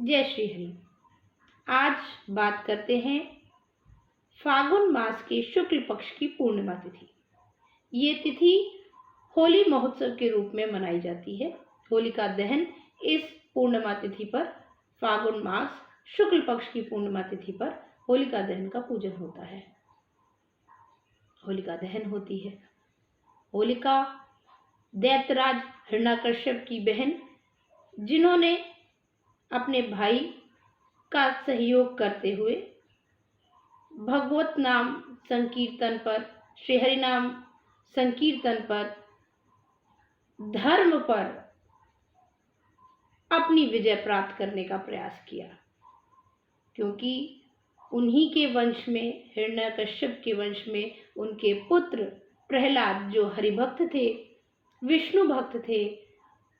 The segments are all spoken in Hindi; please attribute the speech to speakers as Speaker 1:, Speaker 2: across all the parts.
Speaker 1: जय श्री हरि। आज बात करते हैं फागुन मास के शुक्ल पक्ष की पूर्णिमा तिथि। ये तिथि होली महोत्सव के रूप में मनाई जाती है। होलिका दहन इस पूर्णिमा तिथि पर, फागुन मास शुक्ल पक्ष की पूर्णिमा तिथि पर होलिका दहन का पूजन होता है। होलिका दहन होती है। होलिका दैत्यराज हिरण्यकश्यप की बहन, जिन्होंने अपने भाई का सहयोग करते हुए भगवत नाम संकीर्तन पर, श्री हरि नाम संकीर्तन पर, धर्म पर अपनी विजय प्राप्त करने का प्रयास किया। क्योंकि उन्हीं के वंश में, हिरण्यकश्यप के वंश में, उनके पुत्र प्रहलाद जो हरिभक्त थे, विष्णु भक्त थे,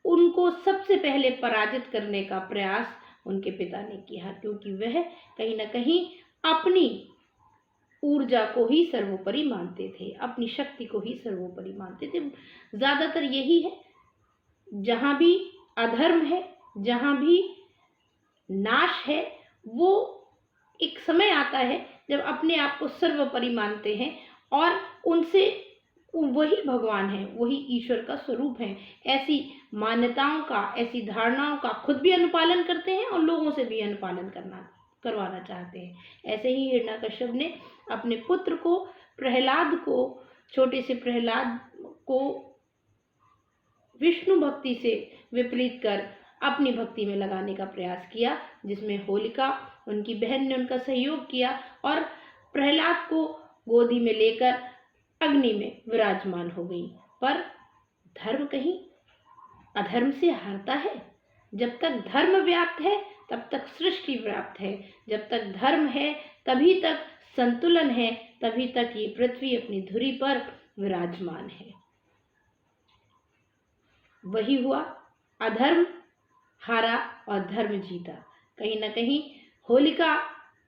Speaker 1: उनको सबसे पहले पराजित करने का प्रयास उनके पिता ने किया। क्योंकि वह कहीं ना कहीं अपनी ऊर्जा को ही सर्वोपरि मानते थे, अपनी शक्ति को ही सर्वोपरि मानते थे। ज्यादातर यही है, जहां भी अधर्म है, जहां भी नाश है, वो एक समय आता है जब अपने आप को सर्वोपरि मानते हैं और उनसे वही भगवान है, वही ईश्वर का स्वरूप है। ऐसी मान्यताओं का, ऐसी धारणाओं का खुद भी अनुपालन करते हैं और लोगों से भी अनुपालन करवाना चाहते हैं। ऐसे ही हिरण्यकश्यप ने अपने पुत्र को, प्रहलाद को, छोटे से प्रहलाद को विष्णु भक्ति से विपरीत कर अपनी भक्ति में लगाने का प्रयास किया, जिसमें होलिका, उनकी बहन ने उनका सहयोग किया और प्रहलाद को गोदी में लेकर अग्नि में विराजमान हो गई। पर धर्म कहीं अधर्म से हारता है। जब तक धर्म व्याप्त है तब तक सृष्टि व्याप्त है। जब तक धर्म है तभी तक संतुलन है, तभी तक ये पृथ्वी अपनी धुरी पर विराजमान है। वही हुआ, अधर्म हारा और धर्म जीता। कहीं ना कहीं होलिका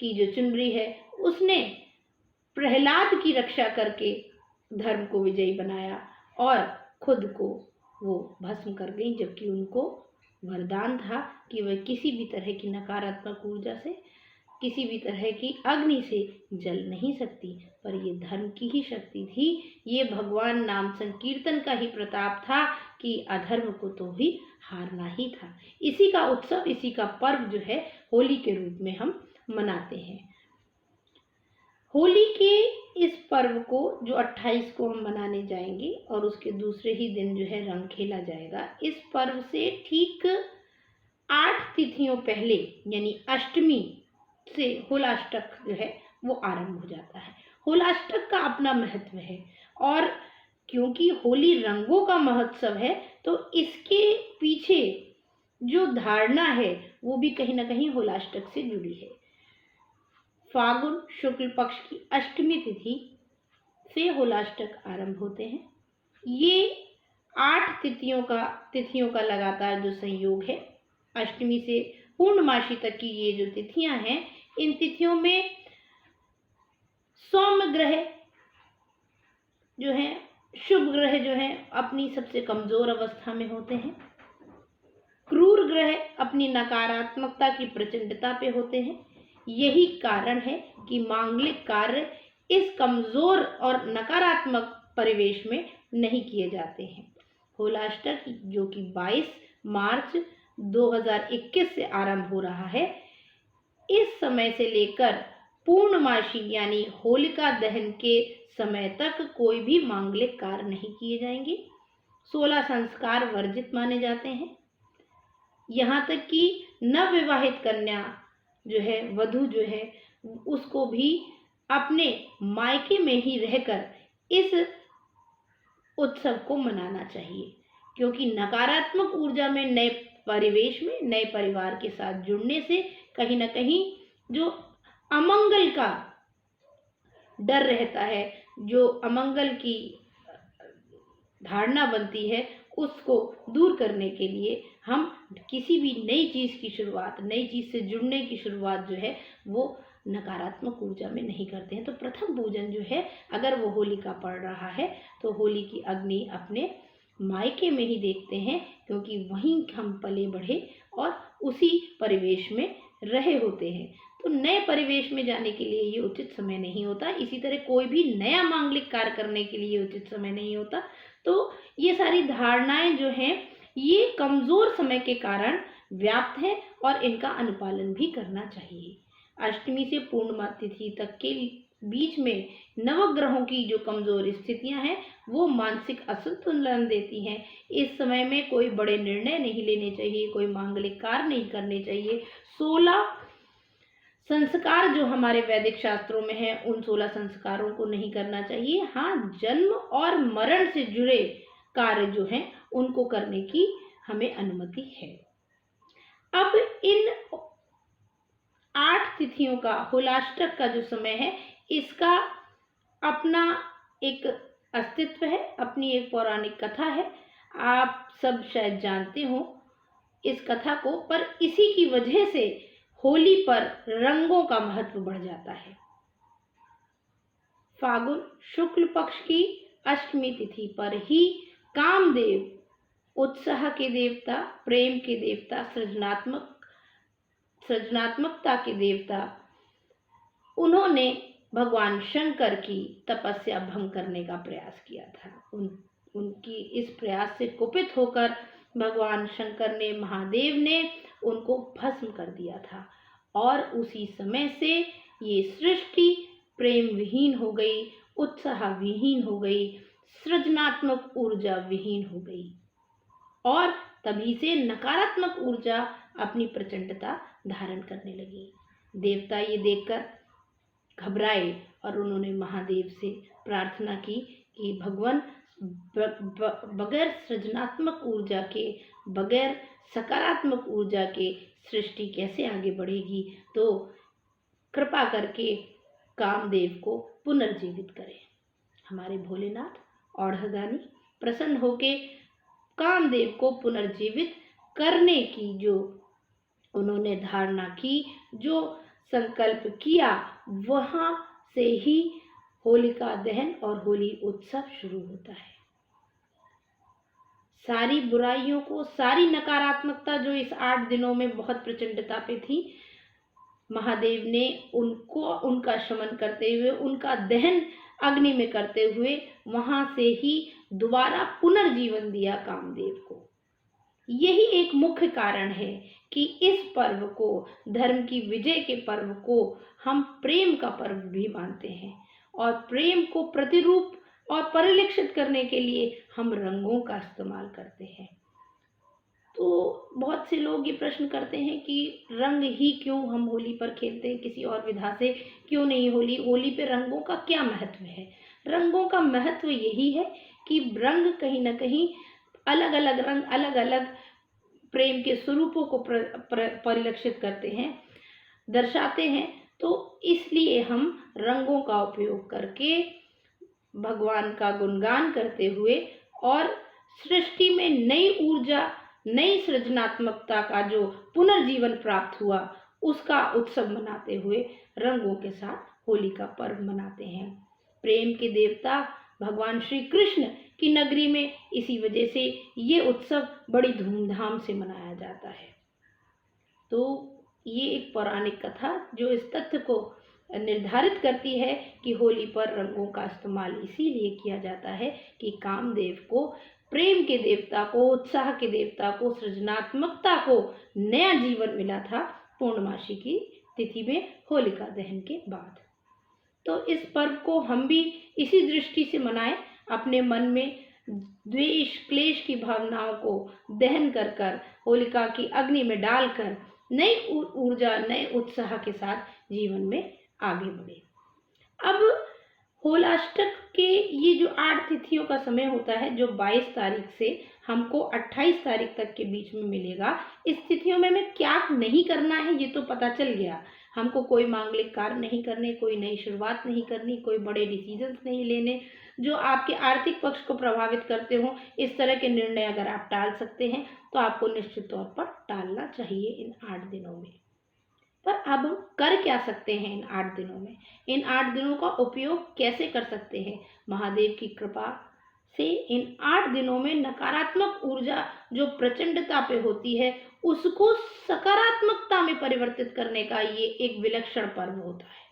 Speaker 1: की जो चुनरी है, उसने प्रहलाद की रक्षा करके धर्म को विजयी बनाया और खुद को वो भस्म कर गई। जबकि उनको वरदान था कि वह किसी भी तरह की नकारात्मक ऊर्जा से, किसी भी तरह की अग्नि से जल नहीं सकती। पर ये धर्म की ही शक्ति थी, ये भगवान नाम संकीर्तन का ही प्रताप था कि अधर्म को तो ही हारना ही था। इसी का उत्सव, इसी का पर्व जो है, होली के रूप में हम मनाते हैं। होली के इस पर्व को जो 28 को हम मनाने जाएंगे और उसके दूसरे ही दिन जो है रंग खेला जाएगा। इस पर्व से ठीक 8 तिथियों पहले, यानी अष्टमी से होलाष्टक जो है वो आरंभ हो जाता है। होलाष्टक का अपना महत्व है और क्योंकि होली रंगों का महोत्सव है, तो इसके पीछे जो धारणा है वो भी कहीं ना कहीं होलाष्टक से जुड़ी है। फागुन शुक्ल पक्ष की अष्टमी तिथि से होलाष्टक आरंभ होते हैं। ये 8 तिथियों का लगातार जो संयोग है, अष्टमी से पूर्णमासी तक की ये जो तिथियां हैं, इन तिथियों में सौम्य ग्रह जो हैं, शुभ ग्रह जो हैं, अपनी सबसे कमजोर अवस्था में होते हैं। क्रूर ग्रह अपनी नकारात्मकता की प्रचंडता पे होते हैं। यही कारण है कि मांगलिक कार्य इस कमजोर और नकारात्मक परिवेश में नहीं किए जाते हैं। होलाष्टक जो कि 22 मार्च 2021 से आरंभ हो रहा है, इस समय से लेकर पूर्णमासी यानी होलिका दहन के समय तक कोई भी मांगलिक कार्य नहीं किए जाएंगे। 16 संस्कार वर्जित माने जाते हैं। यहाँ तक कि नवविवाहित कन्या जो है, वधू जो है, उसको भी अपने मायके में ही रहकर इस उत्सव को मनाना चाहिए। क्योंकि नकारात्मक ऊर्जा में, नए परिवेश में, नए परिवार के साथ जुड़ने से कहीं ना कहीं जो अमंगल का डर रहता है, जो अमंगल की धारणा बनती है, उसको दूर करने के लिए हम किसी भी नई चीज की शुरुआत, नई चीज से जुड़ने की शुरुआत जो है वो नकारात्मक ऊर्जा में नहीं करते हैं। तो प्रथम पूजन जो है, अगर वो होली का पड़ रहा है, तो होली की अग्नि अपने मायके में ही देखते हैं, क्योंकि वहीं हम पले बढ़े और उसी परिवेश में रहे होते हैं। तो नए परिवेश में जाने के लिए ये उचित समय नहीं होता। इसी तरह कोई भी नया मांगलिक कार्य करने के लिए उचित समय नहीं होता। तो ये सारी धारणाएं जो हैं ये कमजोर समय के कारण व्याप्त है और इनका अनुपालन भी करना चाहिए। अष्टमी से पूर्णिमा तिथि तक के बीच में नवग्रहों की जो कमजोर स्थितियां हैं वो मानसिक असंतुलन देती हैं। इस समय में कोई बड़े निर्णय नहीं लेने चाहिए, कोई मांगलिक कार्य नहीं करने चाहिए। 16 संस्कार जो हमारे वैदिक शास्त्रों में है उन 16 संस्कारों को नहीं करना चाहिए। हाँ, जन्म और मरण से जुड़े कार्य जो हैं उनको करने की हमें अनुमति है। अब इन 8 तिथियों का होलाष्टक का जो समय है इसका अपना एक अस्तित्व है, अपनी एक पौराणिक कथा है। आप सब शायद जानते हो इस कथा को, पर इसी की वजह से होली पर रंगों का महत्व बढ़ जाता है। फागुन शुक्ल पक्ष की अष्टमी तिथि पर ही कामदेव, उत्साह के देवता, प्रेम के देवता, सृजनात्मकता के देवता, उन्होंने भगवान शंकर की तपस्या भंग करने का प्रयास किया था। उनकी इस प्रयास से कुपित होकर भगवान शंकर ने, महादेव ने उनको भस्म कर दिया था और उसी समय से ये सृष्टि प्रेम विहीन हो गई, उत्साह विहीन हो गई, सृजनात्मक ऊर्जा विहीन हो गई और तभी से नकारात्मक ऊर्जा अपनी प्रचंडता धारण करने लगी। देवता ये देखकर घबराए और उन्होंने महादेव से प्रार्थना की कि भगवान, बगैर सृजनात्मक ऊर्जा के, बगैर सकारात्मक ऊर्जा के सृष्टि कैसे आगे बढ़ेगी, तो कृपा करके कामदेव को पुनर्जीवित करें। हमारे भोलेनाथ औढ़गानी प्रसन्न होके कामदेव को पुनर्जीवित करने की जो उन्होंने धारणा की, जो संकल्प किया, वहां से ही होलिका दहन और होली उत्सव शुरू होता है। सारी बुराइयों को, सारी नकारात्मकता जो इस 8 दिनों में बहुत प्रचंडता पे थी, महादेव ने उनको, उनका शमन करते हुए, उनका दहन अग्नि में करते हुए वहां से ही दोबारा पुनर्जीवन दिया कामदेव को। यही एक मुख्य कारण है कि इस पर्व को, धर्म की विजय के पर्व को हम प्रेम का पर्व भी मानते हैं और प्रेम को प्रतिरूप और परिलक्षित करने के लिए हम रंगों का इस्तेमाल करते हैं। तो बहुत से लोग ये प्रश्न करते हैं कि रंग ही क्यों हम होली पर खेलते हैं, किसी और विधा से क्यों नहीं होली? होली पे रंगों का क्या महत्व है? रंगों का महत्व यही है कि रंग कहीं ना कहीं अलग अलग रंग अलग अलग प्रेम के स्वरूपों को परिलक्षित करते हैं, दर्शाते हैं। तो इसलिए हम रंगों का उपयोग करके भगवान का गुणगान करते हुए और सृष्टि में नई ऊर्जा, नई सृजनात्मकता का जो पुनर्जीवन प्राप्त हुआ, उसका उत्सव मनाते हुए रंगों के साथ होली का पर्व मनाते हैं। प्रेम के देवता भगवान श्री कृष्ण की नगरी में इसी वजह से ये उत्सव बड़ी धूमधाम से मनाया जाता है। तो ये एक पौराणिक कथा जो इस तथ्य को निर्धारित करती है कि होली पर रंगों का इस्तेमाल इसीलिए किया जाता है कि कामदेव को, प्रेम के देवता को, उत्साह के देवता को, सृजनात्मकता को नया जीवन मिला था पूर्णमासी की तिथि में होलिका दहन के बाद। तो इस पर्व को हम भी इसी दृष्टि से मनाएं, अपने मन में द्वेष क्लेश की भावनाओं को दहन कर कर, होलिका की अग्नि में डालकर नई ऊर्जा, नए उत्साह के साथ जीवन में आगे बढ़े। अब होलाष्टक के ये जो 8 तिथियों का समय होता है, जो 22 तारीख से हमको 28 तारीख तक के बीच में मिलेगा, इस तिथियों में हमें क्या नहीं करना है ये तो पता चल गया। हमको कोई मांगलिक कार्य नहीं करने, कोई नई शुरुआत नहीं करनी, कोई बड़े डिसीजंस नहीं लेने जो आपके आर्थिक पक्ष को प्रभावित करते हो। इस तरह के निर्णय अगर आप टाल सकते हैं तो आपको निश्चित तौर पर टालना चाहिए इन 8 दिनों में। पर अब हम कर क्या सकते हैं इन 8 दिनों में? इन 8 दिनों का उपयोग कैसे कर सकते हैं? महादेव की कृपा से इन 8 दिनों में नकारात्मक ऊर्जा जो प्रचंडता पे होती है उसको सकारात्मकता में परिवर्तित करने का ये एक विलक्षण पर्व होता है,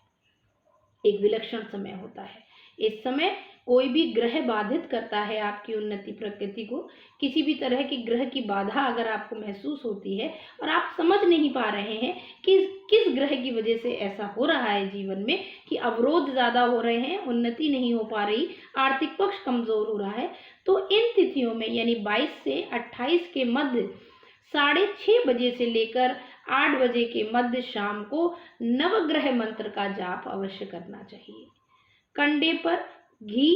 Speaker 1: एक विलक्षण समय होता है। इस समय कोई भी ग्रह बाधित करता है आपकी उन्नति प्रकृति को, किसी भी तरह की ग्रह की बाधा अगर आपको महसूस होती है और आप समझ नहीं पा रहे हैं कि किस ग्रह की वजह से ऐसा हो रहा है जीवन में कि अवरोध ज्यादा हो रहे हैं, उन्नति नहीं हो पा रही, आर्थिक पक्ष कमजोर हो रहा है, तो इन तिथियों में यानी 22 से 28 के मध्य 6:30 बजे से लेकर 8 बजे के मध्य शाम को नवग्रह मंत्र का जाप अवश्य करना चाहिए। कंडे पर घी,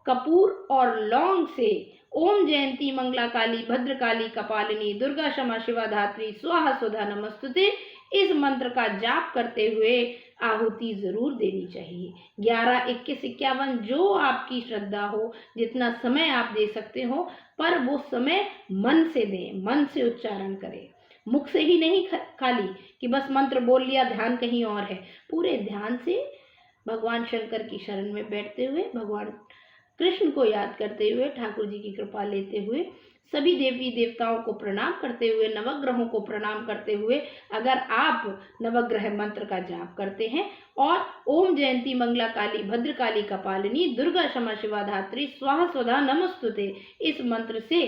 Speaker 1: कपूर और लौंग से ओम जयंती मंगला काली भद्रकाली कपालिनी दुर्गा क्षमा शिवा धात्री स्वाहा स्वधा नमस्तुते इस मंत्र का जाप करते हुए आहुति जरूर देनी चाहिए। 11, 21, 51 जो आपकी श्रद्धा हो, जितना समय आप दे सकते हो, पर वो समय मन से दें, मन से उच्चारण करें, मुख से ही नहीं खाली कि बस मंत्र बोल लिया, ध्यान कहीं और है। पूरे ध्यान से भगवान शंकर की शरण में बैठते हुए, भगवान कृष्ण को याद करते हुए, ठाकुर जी की कृपा लेते हुए, सभी देवी देवताओं को प्रणाम करते हुए, नवग्रहों को प्रणाम करते हुए अगर आप नवग्रह मंत्र का जाप करते हैं और ओम जयंती मंगला काली भद्रकाली कपालिनी दुर्गा क्षमा शिवा धात्री स्वाहा स्वधा नमस्तुते इस मंत्र से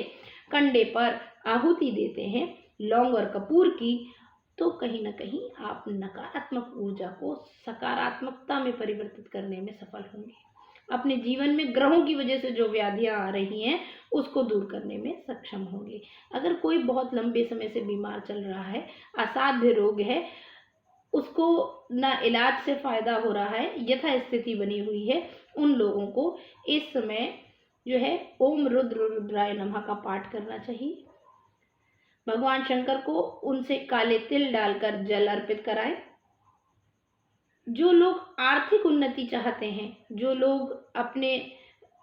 Speaker 1: कंडे पर आहुति देते हैं लौंग और कपूर की, तो कहीं ना कहीं आप नकारात्मक ऊर्जा को सकारात्मकता में परिवर्तित करने में सफल होंगे। अपने जीवन में ग्रहों की वजह से जो व्याधियां आ रही हैं उसको दूर करने में सक्षम होंगे। अगर कोई बहुत लंबे समय से बीमार चल रहा है, असाध्य रोग है, उसको ना इलाज से फायदा हो रहा है, यथा स्थिति बनी हुई है, उन लोगों को इस समय जो है ओम रुद्र रुद्राय नमः का पाठ करना चाहिए। भगवान शंकर को उनसे काले तिल डालकर जल अर्पित कराएं। जो लोग आर्थिक उन्नति चाहते हैं, जो लोग अपने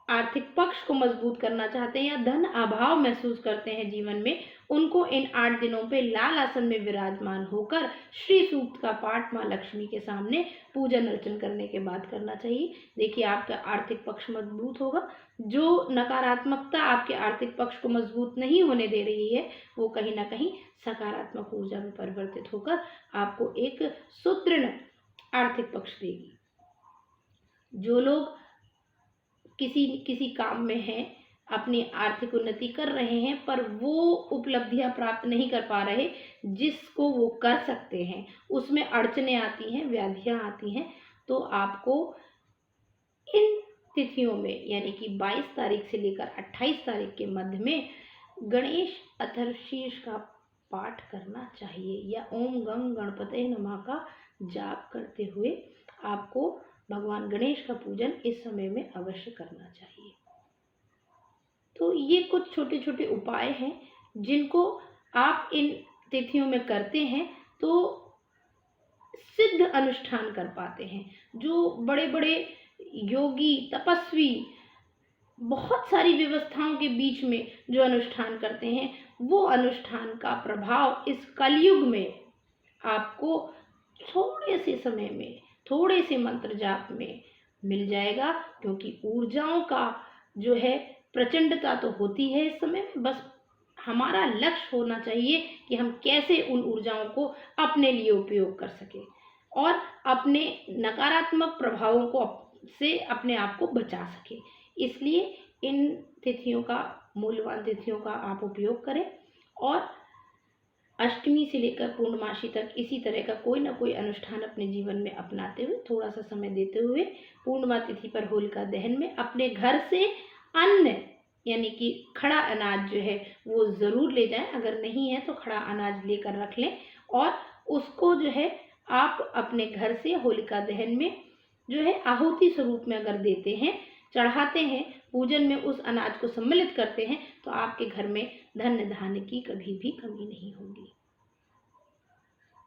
Speaker 1: आर्थिक पक्ष को मजबूत करना चाहते हैं या धन अभाव महसूस करते हैं जीवन में, उनको इन 8 दिनों पे लाल आसन में विराजमान होकर श्री सूक्त का पाठ माँ लक्ष्मी के सामने पूजन अर्चन करने के बाद करना चाहिए। देखिए आपका आर्थिक पक्ष मजबूत होगा। जो नकारात्मकता आपके आर्थिक पक्ष को मजबूत नहीं होने दे रही है वो कहीं ना कहीं सकारात्मक ऊर्जा में परिवर्तित होकर आपको एक सुदृढ़ आर्थिक पक्ष देगी। जो लोग किसी काम में हैं, अपनी आर्थिक उन्नति कर रहे हैं, पर वो उपलब्धियां प्राप्त नहीं कर पा रहे जिसको वो कर सकते हैं, उसमें अड़चने आती हैं, व्याधियां आती हैं, तो आपको इन तिथियों में यानी कि 22 तारीख से लेकर 28 तारीख के मध्य में गणेश अथर्वशीर्ष का पाठ करना चाहिए या ओम गंग गणपते नमः का जाप करते हुए आपको भगवान गणेश का पूजन इस समय में अवश्य करना चाहिए। तो ये कुछ छोटे छोटे उपाय हैं जिनको आप इन तिथियों में करते हैं तो सिद्ध अनुष्ठान कर पाते हैं। जो बड़े बड़े योगी तपस्वी बहुत सारी व्यवस्थाओं के बीच में जो अनुष्ठान करते हैं, वो अनुष्ठान का प्रभाव इस कलयुग में आपको थोड़े से समय में, थोड़े से मंत्र जाप में मिल जाएगा, क्योंकि ऊर्जाओं का जो है प्रचंडता तो होती है इस समय में। बस हमारा लक्ष्य होना चाहिए कि हम कैसे उन ऊर्जाओं को अपने लिए उपयोग कर सकें और अपने नकारात्मक प्रभावों को से अपने आप को बचा सके। इसलिए इन तिथियों का, मूल्यवान तिथियों का आप उपयोग करें और अष्टमी से लेकर पूर्णमासी तक इसी तरह का कोई ना कोई अनुष्ठान अपने जीवन में अपनाते हुए, थोड़ा सा समय देते हुए, पूर्णिमा तिथि पर होलिका दहन में अपने घर से अन्न यानी कि खड़ा अनाज जो है वो ज़रूर ले जाएं। अगर नहीं है तो खड़ा अनाज लेकर रख लें और उसको जो है आप अपने घर से होलिका दहन में जो है आहुति स्वरूप में अगर देते हैं, चढ़ाते हैं, पूजन में उस अनाज को सम्मिलित करते हैं, तो आपके घर में धन धान्य की कभी भी कमी नहीं होगी।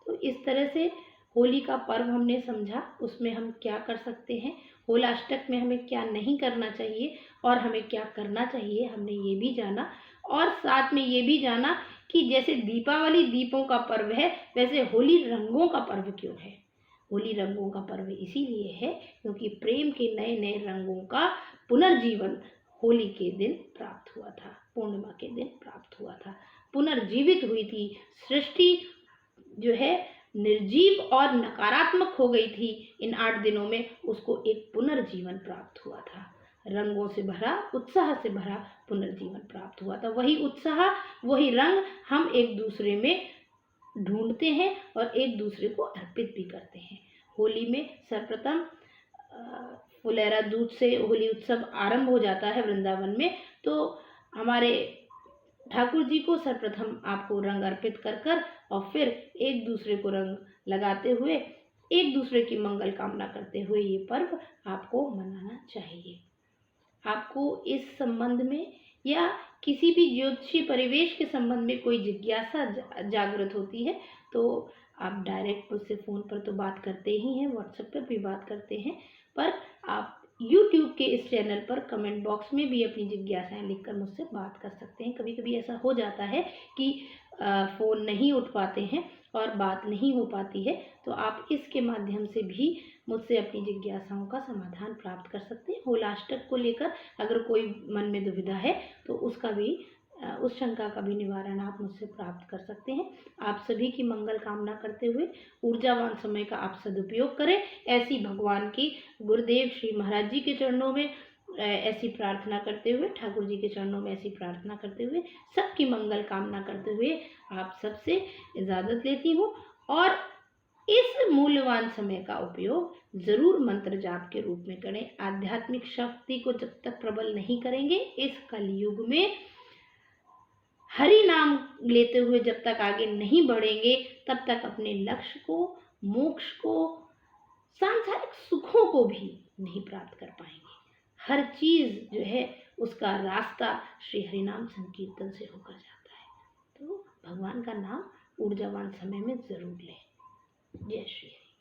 Speaker 1: तो इस तरह से होली का पर्व हमने समझा, उसमें हम क्या कर सकते हैं, होलाष्टक में हमें क्या नहीं करना चाहिए और हमें क्या करना चाहिए, हमने ये भी जाना। और साथ में ये भी जाना कि जैसे दीपावली दीपों का पर्व है, वैसे होली रंगों का पर्व क्यों है। होली रंगों का पर्व इसीलिए है क्योंकि प्रेम के नए नए रंगों का पुनर्जीवन होली के दिन प्राप्त हुआ था, पूर्णिमा के दिन प्राप्त हुआ था, पुनर्जीवित हुई थी सृष्टि जो है, निर्जीव और नकारात्मक हो गई थी। इन 8 दिनों में उसको एक पुनर्जीवन प्राप्त हुआ था, रंगों से भरा, उत्साह से भरा पुनर्जीवन प्राप्त हुआ था। वही उत्साह, वही रंग हम एक दूसरे में ढूंढते हैं और एक दूसरे को अर्पित भी करते हैं। होली में सर्वप्रथम फुलेरा दूध से होली उत्सव आरंभ हो जाता है वृंदावन में। तो हमारे ठाकुर जी को सर्वप्रथम आपको रंग अर्पित कर कर और फिर एक दूसरे को रंग लगाते हुए, एक दूसरे की मंगल कामना करते हुए ये पर्व आपको मनाना चाहिए। आपको इस संबंध में या किसी भी ज्योतिषी परिवेश के संबंध में कोई जिज्ञासा जागृत होती है तो आप डायरेक्ट मुझसे फ़ोन पर तो बात करते ही हैं, व्हाट्सएप पर भी बात करते हैं, पर आप YouTube के इस चैनल पर कमेंट बॉक्स में भी अपनी जिज्ञासाएं लिखकर मुझसे बात कर सकते हैं। कभी कभी ऐसा हो जाता है कि फ़ोन नहीं उठ पाते हैं और बात नहीं हो पाती है, तो आप इसके माध्यम से भी मुझसे अपनी जिज्ञासाओं का समाधान प्राप्त कर सकते हैं। होलाष्टक को लेकर अगर कोई मन में दुविधा है तो उसका भी उस शंका का भी निवारण आप मुझसे प्राप्त कर सकते हैं। आप सभी की मंगल कामना करते हुए ऊर्जावान समय का आप सदुपयोग करें, ऐसी भगवान की गुरुदेव श्री महाराज जी के चरणों में ऐसी प्रार्थना करते हुए, ठाकुर जी के चरणों में ऐसी प्रार्थना करते हुए, सबकी मंगल कामना करते हुए आप सबसे इजाज़त लेती हूँ। और इस मूल्यवान समय का उपयोग जरूर मंत्र जाप के रूप में करें। आध्यात्मिक शक्ति को जब तक प्रबल नहीं करेंगे, इस कलयुग में हरि नाम लेते हुए जब तक आगे नहीं बढ़ेंगे, तब तक अपने लक्ष्य को, मोक्ष को, सांसारिक सुखों को भी नहीं प्राप्त कर पाएंगे। हर चीज जो है उसका रास्ता श्री हरिनाम संकीर्तन से होकर जाता है। तो भगवान का नाम ऊर्जावान समय में जरूर लें। जय श्री हरि।